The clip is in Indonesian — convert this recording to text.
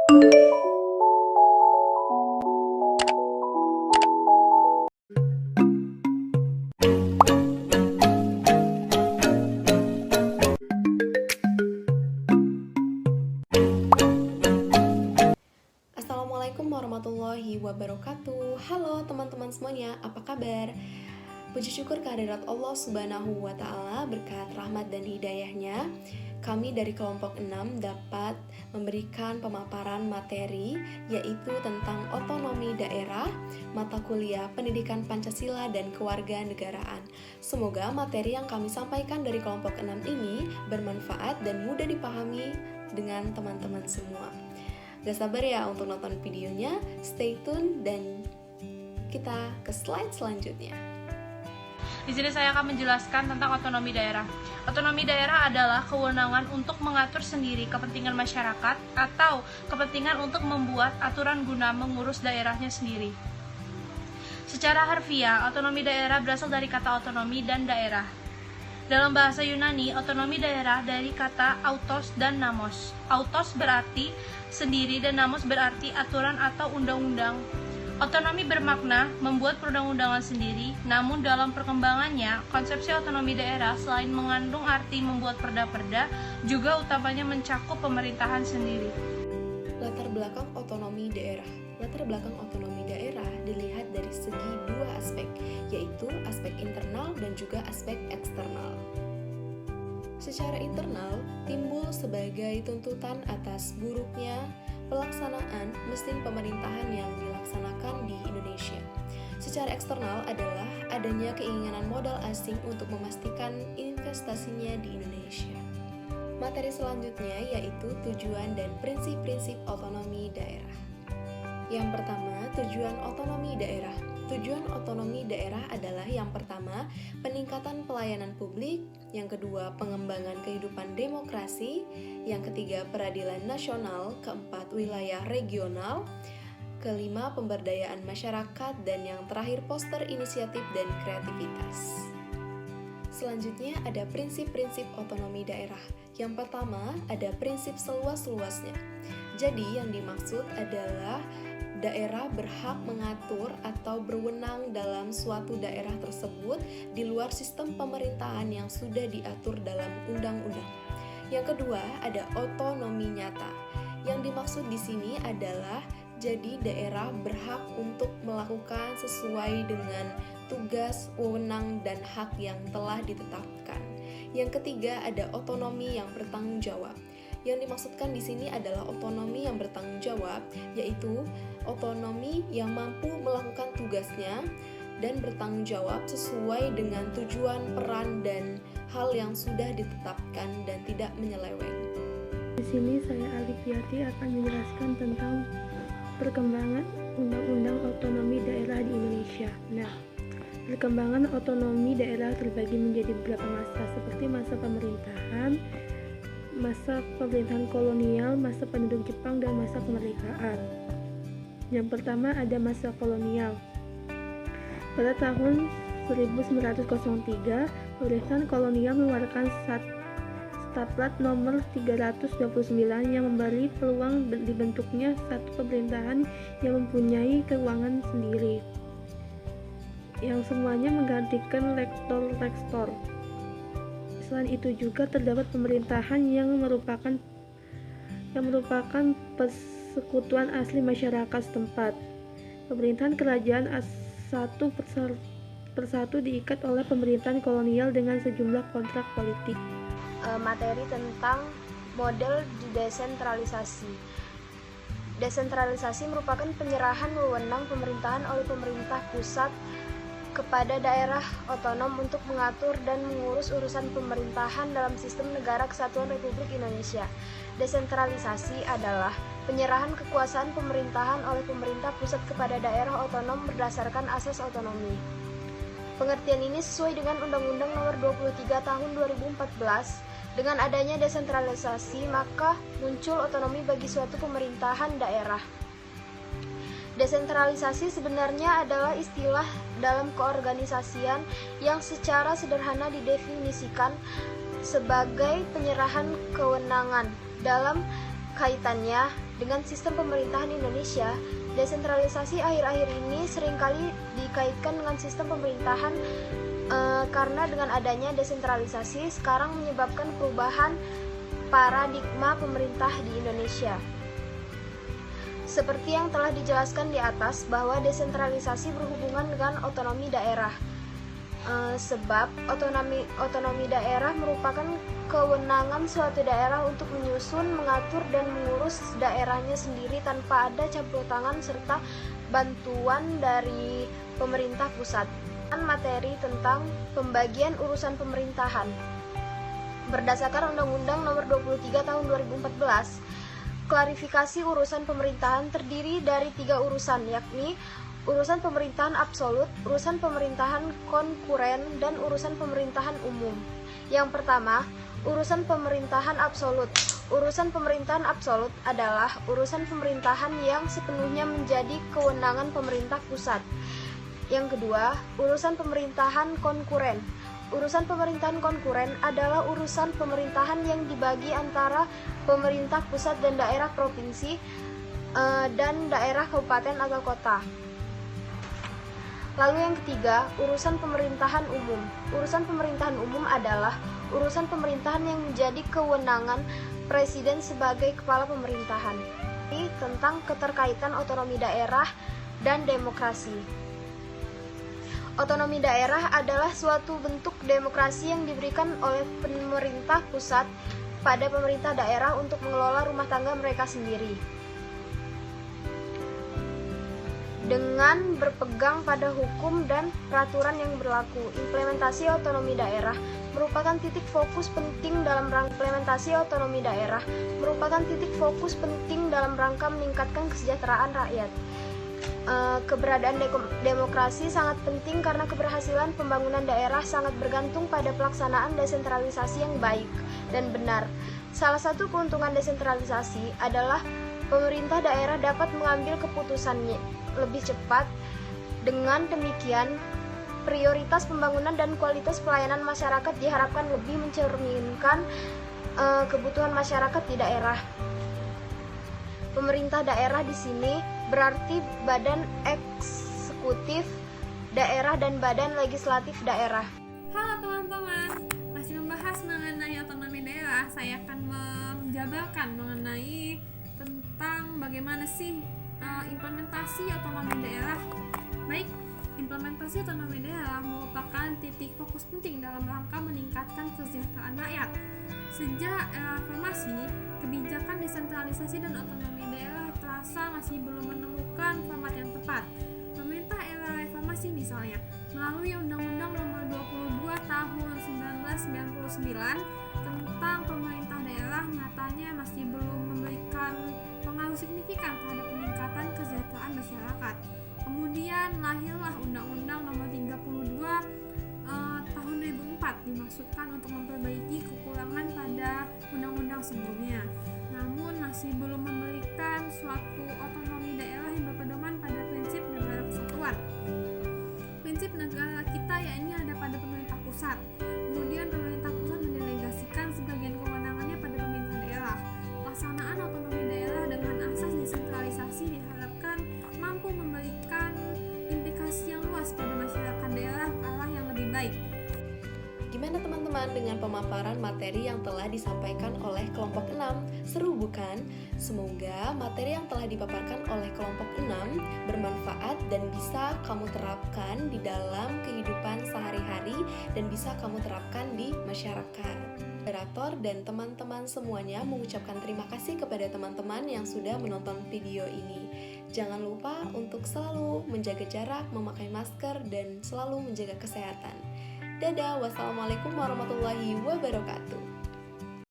Assalamualaikum warahmatullahi wabarakatuh. Halo teman-teman semuanya, apa kabar? Puji syukur kehadirat Allah Subhanahu wa Ta'ala, berkat rahmat dan hidayahnya, kami dari kelompok 6 dapat memberikan pemaparan materi, yaitu tentang otonomi daerah, mata kuliah pendidikan Pancasila dan kewarganegaraan. Semoga materi yang kami sampaikan dari kelompok 6 ini bermanfaat dan mudah dipahami dengan teman-teman semua. Gak sabar ya untuk nonton videonya, stay tune dan kita ke slide selanjutnya. Di sini saya akan menjelaskan tentang otonomi daerah. Otonomi daerah adalah kewenangan untuk mengatur sendiri kepentingan masyarakat atau kepentingan untuk membuat aturan guna mengurus daerahnya sendiri. Secara harfiah, otonomi daerah berasal dari kata otonomi dan daerah. Dalam bahasa Yunani, otonomi daerah dari kata autos dan namos. Autos berarti sendiri dan namos berarti aturan atau undang-undang. Otonomi bermakna membuat perundang-undangan sendiri, namun dalam perkembangannya, konsepsi otonomi daerah selain mengandung arti membuat perda-perda, juga utamanya mencakup pemerintahan sendiri. Latar belakang otonomi daerah. Latar belakang otonomi daerah dilihat dari segi dua aspek, yaitu aspek internal dan juga aspek eksternal. Secara internal, timbul sebagai tuntutan atas buruknya pelaksanaan mesin pemerintahan yang dilaksanakan di Indonesia. Secara eksternal adalah adanya keinginan modal asing untuk memastikan investasinya di Indonesia. Materi selanjutnya yaitu tujuan dan prinsip-prinsip otonomi daerah. Yang pertama, tujuan otonomi daerah. Tujuan otonomi daerah adalah yang pertama, peningkatan pelayanan publik, yang kedua, pengembangan kehidupan demokrasi, yang ketiga, peradilan nasional, keempat, wilayah regional, kelima, pemberdayaan masyarakat, dan yang terakhir, poster inisiatif dan kreativitas. Selanjutnya ada prinsip-prinsip otonomi daerah. Yang pertama, ada prinsip seluas-luasnya. Jadi yang dimaksud adalah daerah berhak mengatur atau berwenang dalam suatu daerah tersebut di luar sistem pemerintahan yang sudah diatur dalam undang-undang. Yang kedua, ada otonomi nyata. Yang dimaksud di sini adalah jadi daerah berhak untuk melakukan sesuai dengan tugas, wewenang, dan hak yang telah ditetapkan. Yang ketiga, ada otonomi yang bertanggung jawab. Yang dimaksudkan di sini adalah otonomi yang bertanggung jawab, yaitu otonomi yang mampu melakukan tugasnya dan bertanggung jawab sesuai dengan tujuan, peran, dan hal yang sudah ditetapkan dan tidak menyeleweng. Di sini saya Alif Yati akan menjelaskan tentang perkembangan Undang-Undang Otonomi Daerah di Indonesia. Nah, perkembangan otonomi daerah terbagi menjadi beberapa masa, seperti masa pemerintahan, masa pemerintahan kolonial, masa penduduk Jepang, dan masa kemerdekaan. Yang pertama ada masa kolonial. Pada tahun 1903, pemerintahan kolonial mengeluarkan Stadplat nomor 329 yang memberi peluang dibentuknya satu pemerintahan yang mempunyai keuangan sendiri, yang semuanya menggantikan lektor. Selain itu juga terdapat pemerintahan yang merupakan persekutuan asli masyarakat setempat. Pemerintahan kerajaan satu persatu diikat oleh pemerintahan kolonial dengan sejumlah kontrak politik. Materi tentang model desentralisasi. Desentralisasi merupakan penyerahan wewenang pemerintahan oleh pemerintah pusat kepada daerah otonom untuk mengatur dan mengurus urusan pemerintahan dalam sistem negara kesatuan Republik Indonesia. Desentralisasi adalah penyerahan kekuasaan pemerintahan oleh pemerintah pusat kepada daerah otonom berdasarkan asas otonomi. Pengertian ini sesuai dengan Undang-Undang Nomor 23 Tahun 2014. Dengan adanya desentralisasi, maka muncul otonomi bagi suatu pemerintahan daerah. Desentralisasi sebenarnya adalah istilah dalam keorganisasian yang secara sederhana didefinisikan sebagai penyerahan kewenangan dalam kaitannya dengan sistem pemerintahan Indonesia, desentralisasi akhir-akhir ini seringkali dikaitkan dengan sistem pemerintahan karena dengan adanya desentralisasi sekarang menyebabkan perubahan paradigma pemerintah di Indonesia. Seperti yang telah dijelaskan di atas bahwa desentralisasi berhubungan dengan otonomi daerah. Sebab otonomi daerah merupakan kewenangan suatu daerah untuk menyusun, mengatur, dan mengurus daerahnya sendiri tanpa ada campur tangan serta bantuan dari pemerintah pusat. Materi tentang pembagian urusan pemerintahan. Berdasarkan Undang-Undang Nomor 23 Tahun 2014, klarifikasi urusan pemerintahan terdiri dari 3 urusan, yakni urusan pemerintahan absolut, urusan pemerintahan konkuren, dan urusan pemerintahan umum. Yang pertama, urusan pemerintahan absolut. Urusan pemerintahan absolut adalah urusan pemerintahan yang sepenuhnya menjadi kewenangan pemerintah pusat. Yang kedua, urusan pemerintahan konkuren. Urusan pemerintahan konkuren adalah urusan pemerintahan yang dibagi antara pemerintah pusat dan daerah provinsi dan daerah kabupaten atau kota. Lalu yang ketiga, urusan pemerintahan umum. Urusan pemerintahan umum adalah urusan pemerintahan yang menjadi kewenangan presiden sebagai kepala pemerintahan. Ini tentang keterkaitan otonomi daerah dan demokrasi. Otonomi daerah adalah suatu bentuk demokrasi yang diberikan oleh pemerintah pusat pada pemerintah daerah untuk mengelola rumah tangga mereka sendiri, dengan berpegang pada hukum dan peraturan yang berlaku. Implementasi otonomi daerah merupakan titik fokus penting dalam rangka meningkatkan kesejahteraan rakyat. Keberadaan demokrasi sangat penting karena keberhasilan pembangunan daerah sangat bergantung pada pelaksanaan desentralisasi yang baik dan benar. Salah satu keuntungan desentralisasi adalah pemerintah daerah dapat mengambil keputusannya lebih cepat. Dengan demikian, prioritas pembangunan dan kualitas pelayanan masyarakat diharapkan lebih mencerminkan kebutuhan masyarakat di daerah. Pemerintah daerah di sini berarti badan eksekutif daerah dan badan legislatif daerah. Halo teman-teman, masih membahas mengenai otonomi daerah. Saya akan menjabarkan mengenai tentang bagaimana sih implementasi otonomi daerah. Baik, implementasi otonomi daerah merupakan titik fokus penting dalam rangka meningkatkan kesejahteraan rakyat. Sejak era reformasi, kebijakan desentralisasi dan otonomi daerah terasa masih belum menemukan format yang tepat. Pemerintah era reformasi misalnya, melalui Undang-Undang Nomor 22 Tahun 1999 tentang pemerintah daerah, nyatanya masih belum memberikan pengaruh signifikan terhadap peningkatan kesejahteraan masyarakat. Kemudian lahirlah Undang-Undang Nomor 32 tahun 2004 dimaksudkan untuk memperbaiki kekurangan pada undang-undang sebelumnya. Namun masih belum memberikan suatu otonomi daerah yang berpedoman pada prinsip negara kesatuan. Prinsip negara kita yakni ada pada pemerintah pusat. Kemudian pemerintah pusat mendelegasikan sebagian kewenangannya pada pemerintah daerah. Pelaksanaan otonomi daerah dengan asas desentralisasi diharapkan mampu memberikan implikasi yang luas pada masyarakat daerah ke arah yang lebih baik. Gimana teman-teman dengan pemaparan materi yang telah disampaikan oleh kelompok 6? Seru bukan? Semoga materi yang telah dipaparkan oleh kelompok 6 bermanfaat dan bisa kamu terapkan di dalam kehidupan sehari-hari dan bisa kamu terapkan di masyarakat. Moderator dan teman-teman semuanya mengucapkan terima kasih kepada teman-teman yang sudah menonton video ini. Jangan lupa untuk selalu menjaga jarak, memakai masker, dan selalu menjaga kesehatan. Dadah, wassalamualaikum warahmatullahi wabarakatuh.